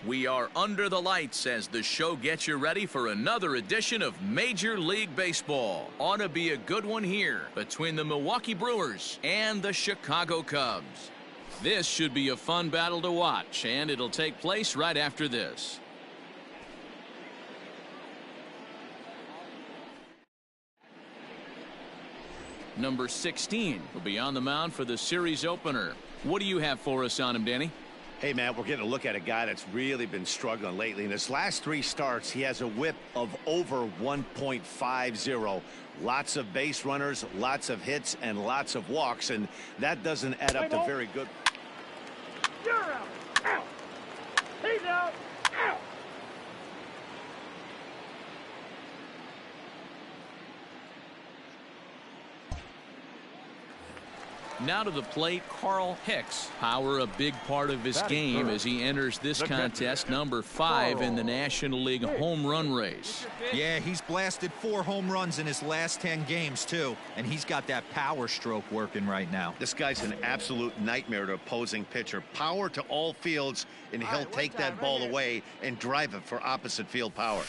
We are under the lights as the show gets you ready for another edition of Major League Baseball. Ought to be a good one here between the Milwaukee Brewers and the Chicago Cubs. This should be a fun battle to watch, and it'll take place right after this. Number 16 will be on the mound for the series opener. What do you have for us on him, Danny? Hey, Matt, we're getting a look at a guy that's really been struggling lately. In his last 3 starts, he has a whip of over 1.50. Lots of base runners, lots of hits, and lots of walks, and that doesn't add up to very good. You're out. Out. He's out. Out. Now to the plate, Carl Hicks. Power a big part of his game as he enters this contest, number 5 in the National League home run race. Yeah, he's blasted 4 home runs in his last 10 games, too. And he's got that power stroke working right now. This guy's an absolute nightmare to opposing pitcher. Power to all fields, and he'll take that ball away and drive it for opposite field power.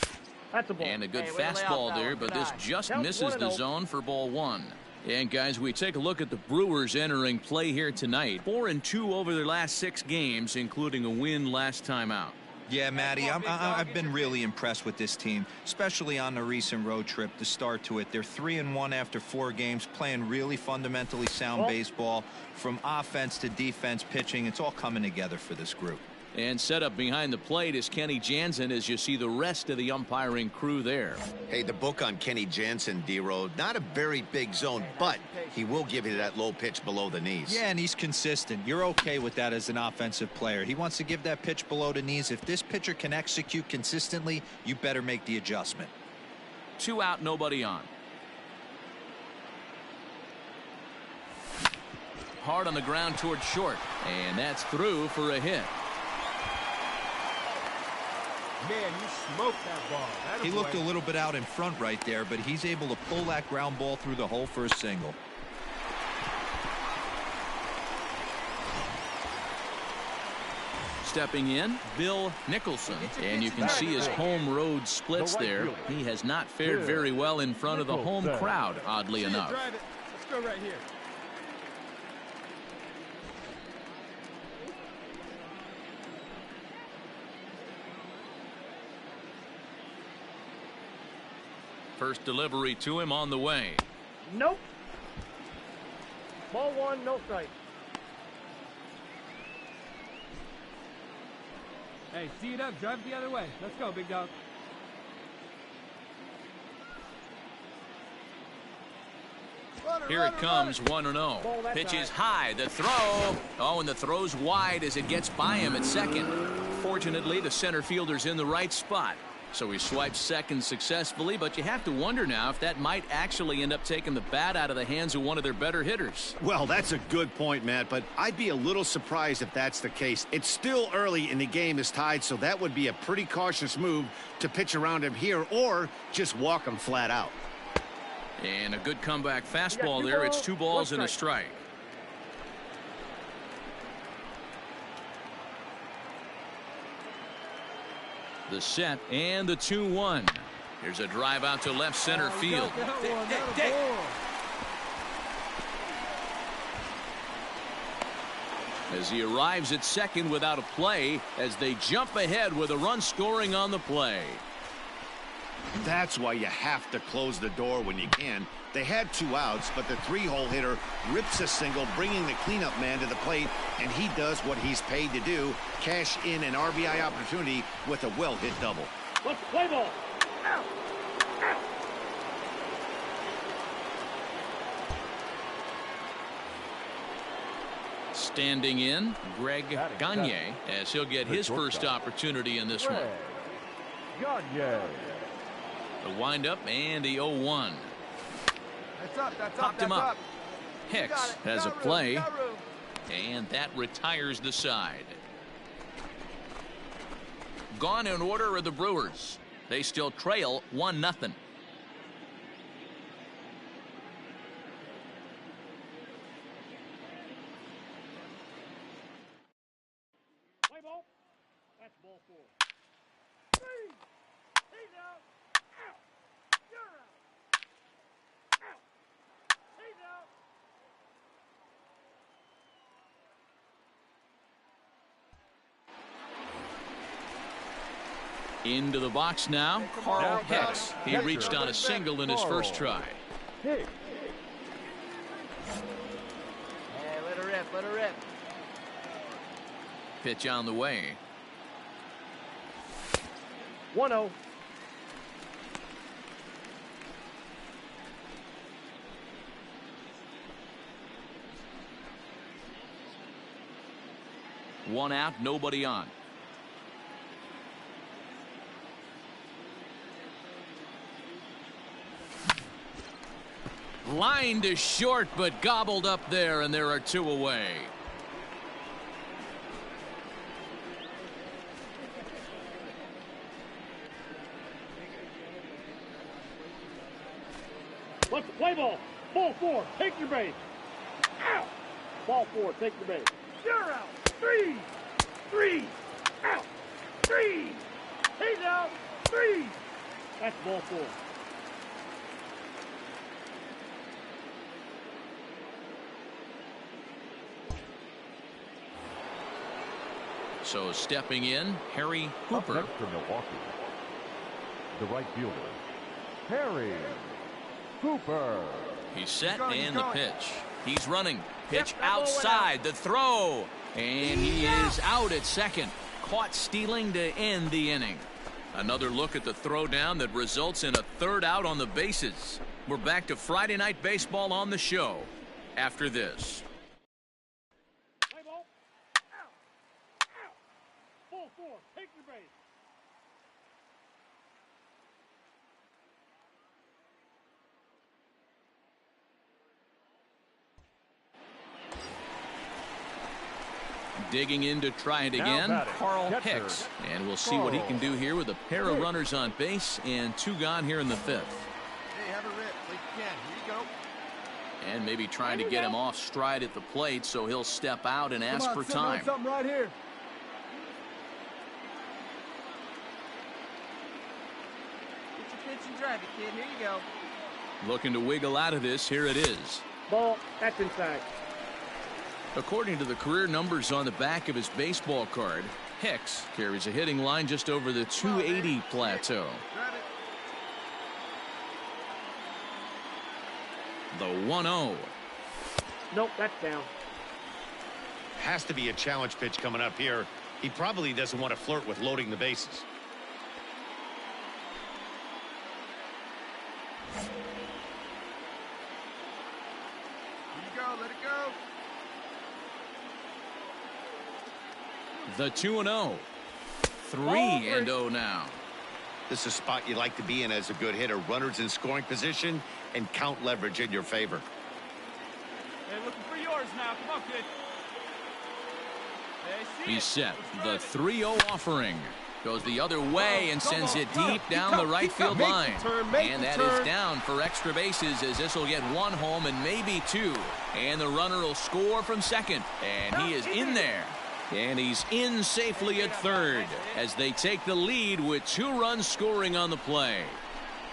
That's a ball. And a good fastball there, but this just misses the zone for ball 1. And guys, we take a look at the Brewers entering play here tonight. 4-2 over their last 6 games, including a win last time out. Yeah, Matty, I've been really impressed with this team, especially on the recent road trip to start to it. They're 3-1 after 4 games, playing really fundamentally sound baseball. From offense to defense, pitching, it's all coming together for this group. And set up behind the plate is Kenny Jansen as you see the rest of the umpiring crew there. Hey, the book on Kenny Jansen, D-Road, not a very big zone, but he will give you that low pitch below the knees. Yeah, and he's consistent. You're okay with that as an offensive player. He wants to give that pitch below the knees. If this pitcher can execute consistently, you better make the adjustment. 2 out, nobody on. Hard on the ground toward short, and that's through for a hit. Man, you smoked that ball. He looked a little bit out in front right there, but he's able to pull that ground ball through the hole for a single. Stepping in, Bill Nicholson, and you can see his home road splits there. He has not fared very well in front of the home crowd, oddly enough. Let's go right here. First delivery to him on the way. Nope. Ball 1, no strike. Hey, see it up, drive it the other way. Let's go, big dog. Here it comes, 1-0. Pitch is high, the throw. Oh, and the throw's wide as it gets by him at second. Fortunately, the center fielder's in the right spot. So he swipes second successfully, but you have to wonder now if that might actually end up taking the bat out of the hands of one of their better hitters. Well, that's a good point, Matt, but I'd be a little surprised if that's the case. It's still early and the game is tied, so that would be a pretty cautious move to pitch around him here or just walk him flat out. And a good comeback fastball there. It's 2 balls and a strike. The set and the 2-1. Here's a drive out to left center field. As he arrives at second without a play, as they jump ahead with a run scoring on the play. That's why you have to close the door when you can. They had 2 outs, but the 3-hole hitter rips a single, bringing the cleanup man to the plate, and he does what he's paid to do, cash in an RBI opportunity with a well-hit double. Let's play ball. Ow. Ow. Standing in, Greg Gagne, as he'll get his first opportunity in this one. Gagne. The windup and the 0-1. Popped him up. Hicks has a play, and that retires the side. Gone in order are the Brewers. They still trail 1-0. Play ball. That's ball 4. Into the box now, Carl Hicks. He reached on a single in his first try. Hicks. Hey, let her rip, let her rip. Pitch on the way. 1-0. One out, nobody on. Line to short, but gobbled up there, and there are two away. Let's play ball. Ball 4. Take your base. Out. Ball 4. Take your base. You're out. 3. 3. Out. 3. He's out. 3. That's ball 4. So stepping in, Harry Hooper. Up next for Milwaukee, the right fielder, Harry Hooper. He's set and the pitch. He's running. Pitch outside. The throw. And he is out at second. Caught stealing to end the inning. Another look at the throwdown that results in a third out on the bases. We're back to Friday Night Baseball on the show after this. Play ball. Out. Out. Ball 4. Take your base. Digging in to try it again, Carl Hicks. And we'll see what he can do here with a pair of runners on base and two gone here in the fifth. Hey, have a rip like you can. Here you go. And maybe trying to get him off stride at the plate, so he'll step out and ask for time. Something right here. Get your pitch and drive it, kid. Here you go. Looking to wiggle out of this. Here it is. Ball. That's inside. According to the career numbers on the back of his baseball card, Hicks carries a hitting line just over the 280 plateau. The 1-0. Nope, that's down. Has to be a challenge pitch coming up here. He probably doesn't want to flirt with loading the bases. Here you go. Let it go. The 2-0. 3-0 now. This is a spot you like to be in as a good hitter. Runners in scoring position and count leverage in your favor. Hey, looking for yours now. Come on, kid. He's set. The 3-0 offering goes the other way and sends it deep down the right field line. And that is down for extra bases, as this will get one home and maybe two. And the runner will score from second. And he is in there. And he's in safely at third as they take the lead with 2 runs scoring on the play.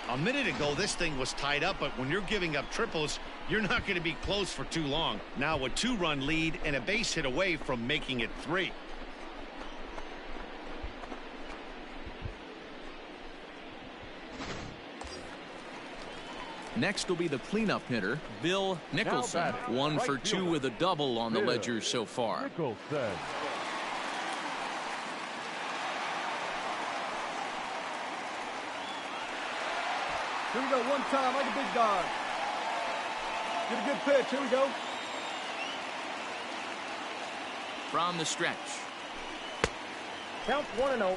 A minute ago, this thing was tied up, but when you're giving up triples, you're not going to be close for too long. Now a 2-run lead and a base hit away from making it 3. Next will be the cleanup hitter, Bill Nicholson. 1 for 2 with a double on the ledger so far. Nicholson. Here we go. One time like a big dog. Get a good pitch. Here we go. From the stretch. Count 1-0.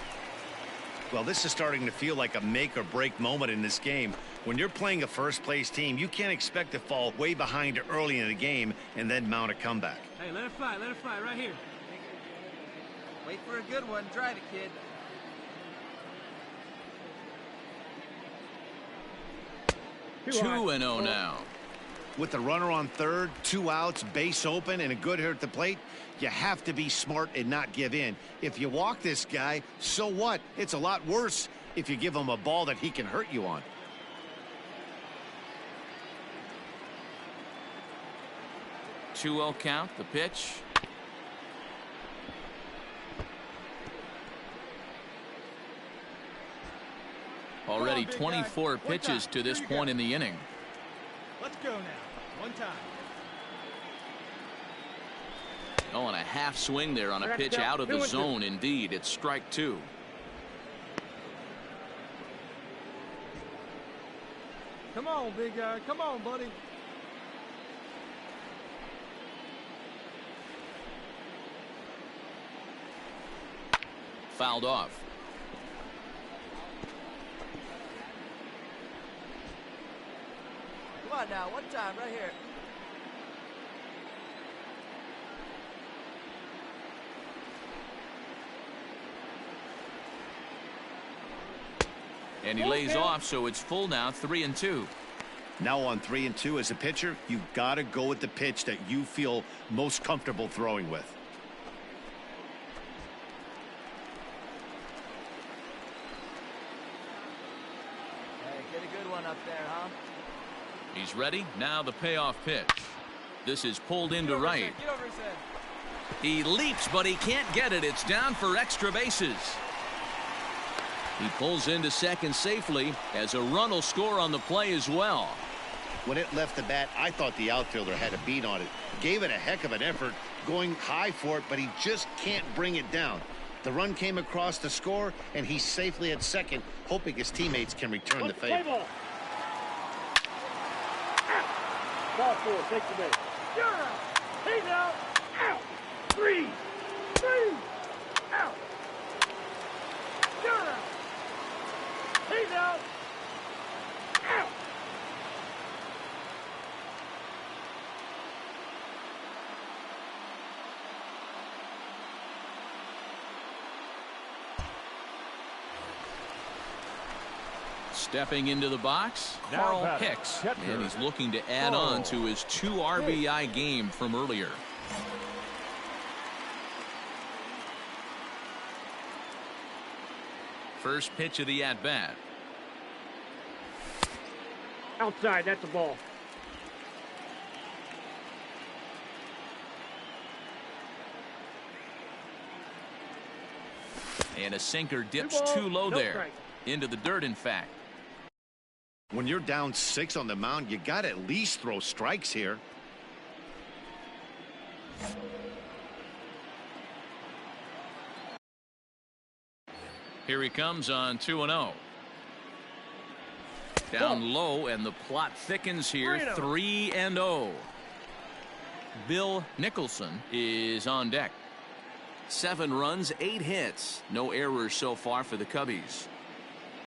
Well, this is starting to feel like a make or break moment in this game. When you're playing a first place team, you can't expect to fall way behind early in the game and then mount a comeback. Hey, let it fly right here. Wait for a good one. Drive it, kid. 2-0 now. With the runner on third, 2 outs, base open, and a good hitter at the plate, you have to be smart and not give in. If you walk this guy, so what? It's a lot worse if you give him a ball that he can hurt you on. Two-0 count, the pitch. only 24 pitches to this point in the inning. Let's go now. One time. Oh, and a half swing there on a pitch out of the zone. Indeed, it's strike two. Come on, big guy. Come on, buddy. Fouled off. Come on now, one time right here. And he lays off, so it's full now, 3-2. Now on 3-2 as a pitcher, you got to go with the pitch that you feel most comfortable throwing with. Hey, get a good one up there, huh? He's ready. Now the payoff pitch. This is pulled into right. Get over his head. He leaps, but he can't get it. It's down for extra bases. He pulls into second safely as a run will score on the play as well. When it left the bat, I thought the outfielder had a beat on it. Gave it a heck of an effort, going high for it, but he just can't bring it down. The run came across to score, and he's safely at second, hoping his teammates can return the favor. Ball four, take the base. You're out. He's out. Out. 3. Out. You're out. He's out. Out. Stepping into the box, Now Carl batting, Hicks, catcher, and he's looking to add on to his 2 RBI game from earlier. First pitch of the at-bat. Outside, that's a ball. And a sinker dips 2 balls, too low no there. strike. Into the dirt, in fact. When you're down 6 on the mound, you got to at least throw strikes here. Here he comes on 2-0. Down low, and the plot thickens here. 3-0. Bill Nicholson is on deck. 7 runs, 8 hits. No errors so far for the Cubbies.